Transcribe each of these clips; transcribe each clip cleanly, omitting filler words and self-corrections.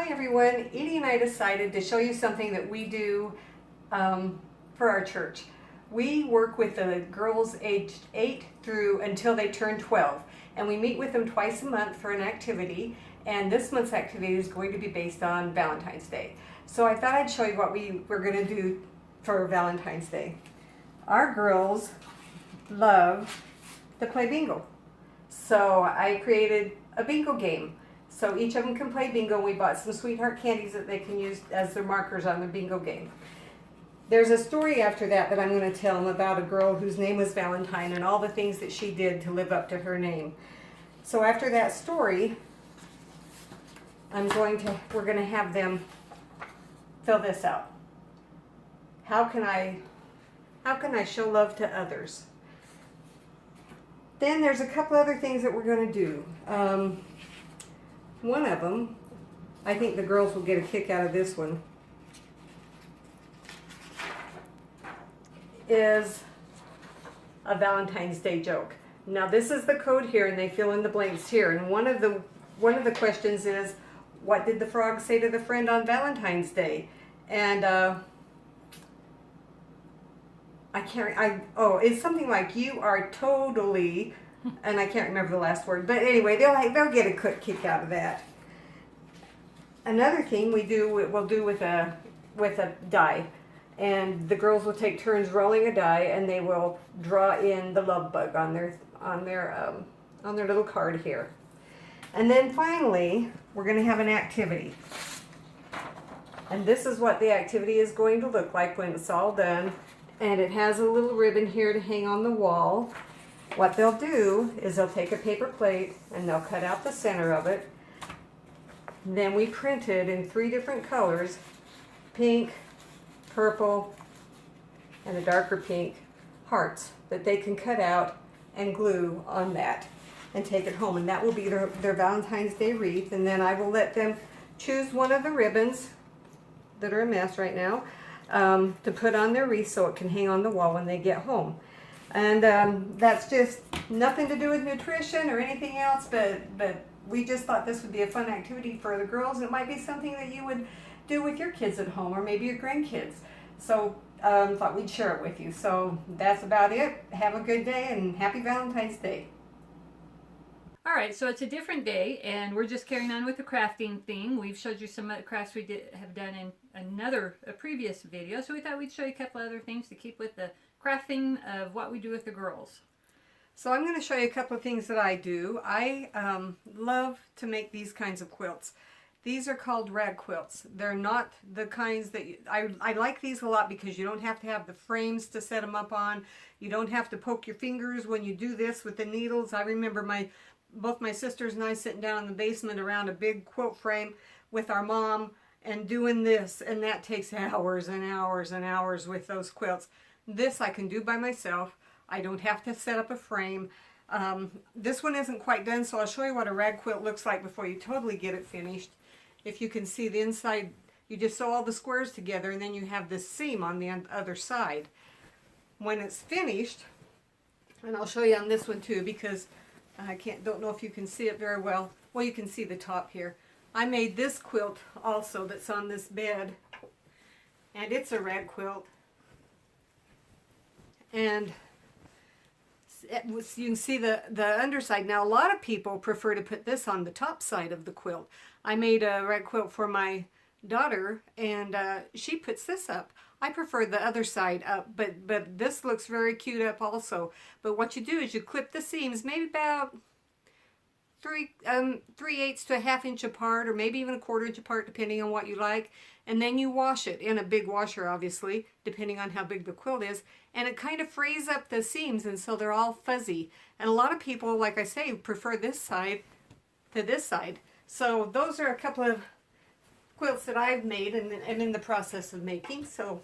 Hi everyone, Edie and I decided to show you something that we do for our church. We work with the girls aged 8 through until they turn 12, and we meet with them twice a month for an activity, and this month's activity is going to be based on Valentine's Day. So I thought I'd show you what we were going to do for Valentine's Day. Our girls love to play bingo, so I created a bingo game. So each of them can play bingo. We bought some sweetheart candies that they can use as their markers on their bingo game. There's a story after that I'm going to tell them about a girl whose name was Valentine and all the things that she did to live up to her name. So after that story, we're going to have them fill this out. How can I show love to others? Then there's a couple other things that we're going to do. One of them, I think the girls will get a kick out of this one, is a Valentine's Day joke. Now this is the code here, and they fill in the blanks here. And one of the questions is, what did the frog say to the friend on Valentine's Day? And it's something like, you are totally, and I can't remember the last word, but anyway, they'll get a quick kick out of that. Another thing we'll do with a die, and the girls will take turns rolling a die, and they will draw in the love bug on their little card here. And then finally, we're going to have an activity. And this is what the activity is going to look like when it's all done. And it has a little ribbon here to hang on the wall. What they'll do is they'll take a paper plate and they'll cut out the center of it. Then we printed in 3 different colors, pink, purple, and a darker pink, hearts that they can cut out and glue on that and take it home. And that will be their Valentine's Day wreath. And then I will let them choose one of the ribbons that are a mess right now to put on their wreath so it can hang on the wall when they get home. And that's just nothing to do with nutrition or anything else, but we just thought this would be a fun activity for the girls. It might be something that you would do with your kids at home or maybe your grandkids. So thought we'd share it with you. So that's about it. Have a good day and happy Valentine's Day. All right, so it's a different day, and we're just carrying on with the crafting thing. We've showed you some crafts we have done in a previous video, so we thought we'd show you a couple other things to keep with the crafting of what we do with the girls. So I'm going to show you a couple of things that I do. I love to make these kinds of quilts. These are called rag quilts. They're not the kinds that I like these a lot because you don't have to have the frames to set them up on. You don't have to poke your fingers when you do this with the needles. I remember both my sisters and I sitting down in the basement around a big quilt frame with our mom and doing this, and that takes hours and hours and hours with those quilts. This I can do by myself. I don't have to set up a frame. This one isn't quite done, so I'll show you what a rag quilt looks like before you totally get it finished. If you can see the inside, you just sew all the squares together, and then you have this seam on the other side. When it's finished, and I'll show you on this one too, because I don't know if you can see it very well. Well, you can see the top here. I made this quilt also that's on this bed, and it's a rag quilt. And you can see the underside. Now, a lot of people prefer to put this on the top side of the quilt. I made a rag quilt for my daughter, and she puts this up. I prefer the other side up, but this looks very cute up also. But what you do is you clip the seams maybe about 3/8 to a 1/2 inch apart, or maybe even a 1/4 inch apart, depending on what you like. And then you wash it in a big washer, obviously, depending on how big the quilt is. And it kind of frees up the seams, and so they're all fuzzy. And a lot of people, like I say, prefer this side to this side. So those are a couple of quilts that I've made and in the process of making. So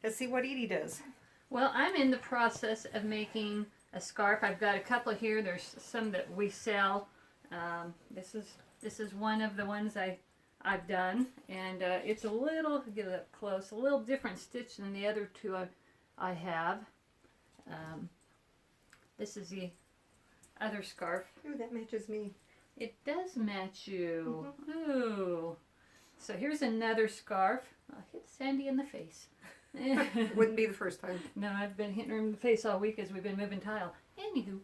let's see what Edie does. Well, I'm in the process of making a scarf. I've got a couple here. There's some that we sell. This is one of the ones I've done, and it's a little, get it up close, a little different stitch than the other two I have. This is the other scarf. Ooh, that matches me. It does match you. Mm-hmm. Ooh. So here's another scarf. I'll hit Sandy in the face. Wouldn't be the first time. No, I've been hitting her in the face all week as we've been moving tile. Anywho,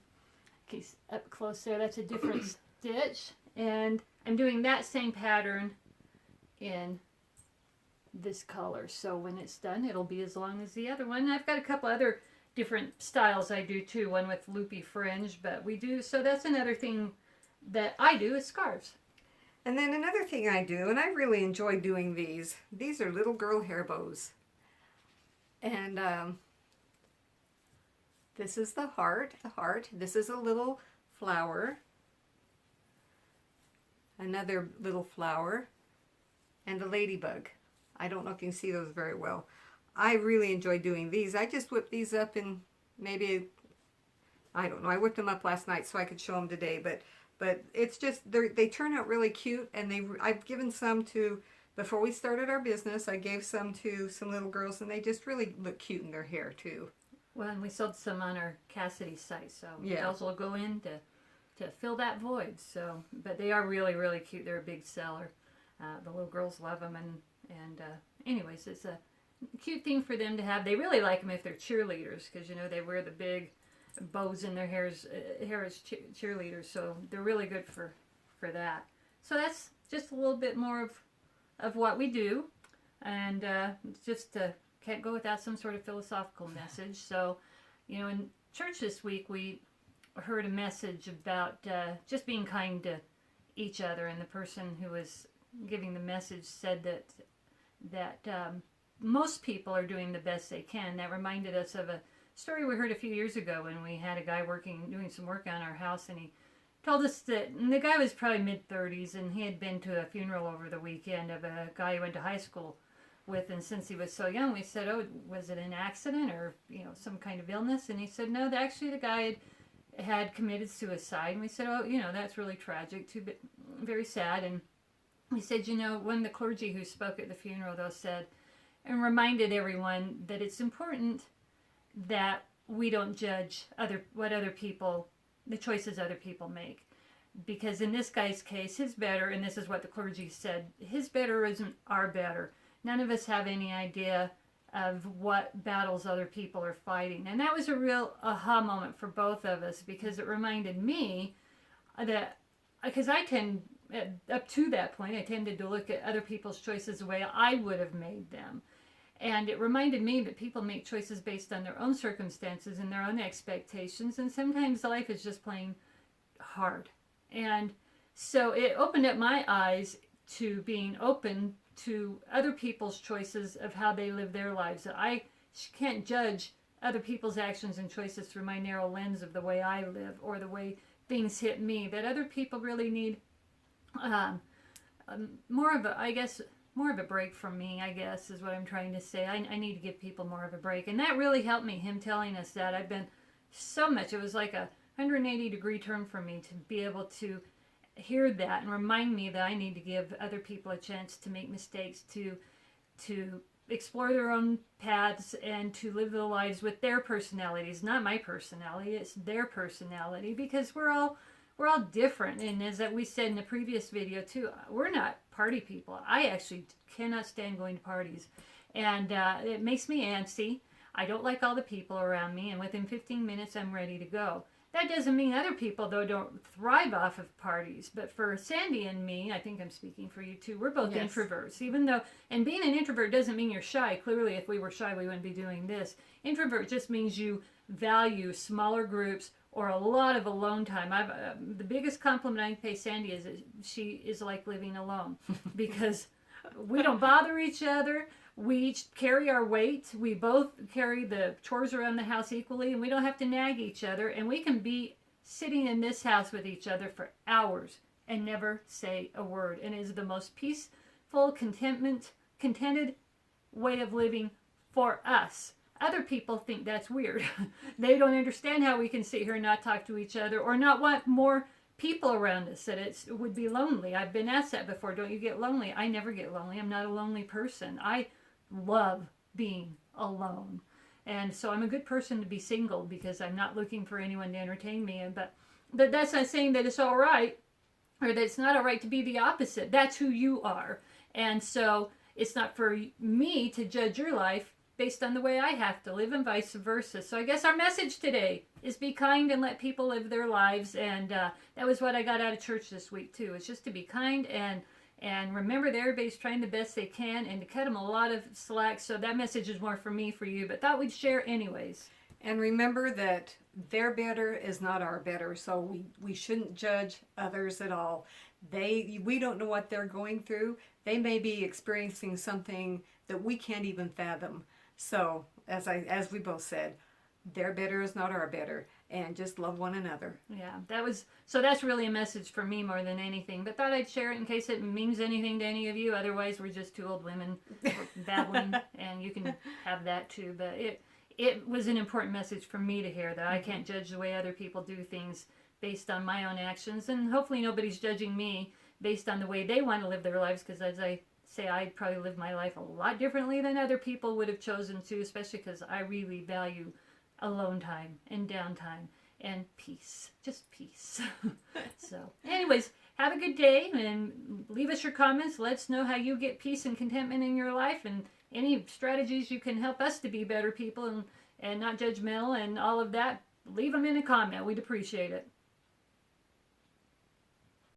okay, up close there, that's a different stitch. And I'm doing that same pattern in this color. So when it's done, it'll be as long as the other one. I've got a couple other different styles I do too, one with loopy fringe, but we do, so that's another thing that I do is scarves. And then another thing I do, and I really enjoy doing these are little girl hair bows. And this is the heart. This is a little flower. Another little flower. And a ladybug. I don't know if you can see those very well. I really enjoy doing these. I just whipped these up in maybe, I don't know, I whipped them up last night so I could show them today. But it's just, they turn out really cute, and I've given some to, before we started our business, I gave some to some little girls, and they just really look cute in their hair too. Well, and we sold some on our Cassidy site, so yeah. Those will go in to fill that void. So, but they are really, really cute. They're a big seller. The little girls love them, and anyways, it's a cute thing for them to have. They really like them if they're cheerleaders, because you know they wear the big bows in their hair as cheerleaders, so they're really good for that. So that's just a little bit more of what we do, and just can't go without some sort of philosophical message. So, you know, in church this week we heard a message about just being kind to each other, and the person who was giving the message said that most people are doing the best they can. That reminded us of a story we heard a few years ago when we had a guy doing some work on our house, and he told us that, and the guy was probably mid-30s, and he had been to a funeral over the weekend of a guy he went to high school with, and since he was so young, we said, oh, was it an accident or, you know, some kind of illness? And he said, no, actually the guy had committed suicide. And we said, oh, you know, that's really tragic, too, but very sad. And we said, you know, one of the clergy who spoke at the funeral, though, said, and reminded everyone that it's important that we don't judge the choices other people make. Because in this guy's case, his better, and this is what the clergy said, his better isn't our better. None of us have any idea of what battles other people are fighting. And that was a real aha moment for both of us, because it reminded me that, because I tend, up to that point, I tended to look at other people's choices the way I would have made them. And it reminded me that people make choices based on their own circumstances and their own expectations, and sometimes life is just plain hard. And so it opened up my eyes to being open to other people's choices of how they live their lives. I can't judge other people's actions and choices through my narrow lens of the way I live or the way things hit me. That other people really need more of a break from me, I guess, is what I'm trying to say. I need to give people more of a break. And that really helped me, him telling us that. I've been so much, it was like a 180-degree turn for me to be able to hear that and remind me that I need to give other people a chance to make mistakes, to explore their own paths, and to live their lives with their personalities. Not my personality, it's their personality, because we're all different. And as we said in the previous video too, we're not party people. I actually cannot stand going to parties, and it makes me antsy. I don't like all the people around me, and within 15 minutes I'm ready to go. That doesn't mean other people, though, don't thrive off of parties. But for Sandy and me, I think I'm speaking for you too, we're both yes. introverts. Even though, and being an introvert doesn't mean you're shy. Clearly, if we were shy, we wouldn't be doing this. Introvert just means you value smaller groups or a lot of alone time. The biggest compliment I can pay Sandy is that she is like living alone, because we don't bother each other. We each carry our weight. We both carry the chores around the house equally, and we don't have to nag each other. And we can be sitting in this house with each other for hours and never say a word. And it is the most peaceful, contented way of living for us. Other people think that's weird. They don't understand how we can sit here and not talk to each other, or not want more people around us, that it would be lonely. I've been asked that before. Don't you get lonely? I never get lonely. I'm not a lonely person. I love being alone. And so I'm a good person to be single, because I'm not looking for anyone to entertain me. But that's not saying that it's all right, or that it's not all right to be the opposite. That's who you are. And so it's not for me to judge your life based on the way I have to live and vice versa. So I guess our message today is be kind and let people live their lives. And that was what I got out of church this week too. It's just to be kind and remember that everybody's trying the best they can and to cut them a lot of slack. So that message is more for me, for you, but thought we'd share anyways. And remember that their better is not our better, so we shouldn't judge others at all. We don't know what they're going through. They may be experiencing something that we can't even fathom. So as we both said, their better is not our better, and just love one another. Yeah, that's really a message for me more than anything. But thought I'd share it in case it means anything to any of you. Otherwise, we're just two old women babbling, and you can have that too. But it was an important message for me to hear that I can't judge the way other people do things based on my own actions, and hopefully nobody's judging me based on the way they want to live their lives, because as I say, I'd probably live my life a lot differently than other people would have chosen to, especially because I really value alone time and downtime and peace, just peace. So anyways, have a good day and leave us your comments. Let us know how you get peace and contentment in your life, and any strategies you can help us to be better people and not judgmental and all of that. Leave them in a comment. We'd appreciate it.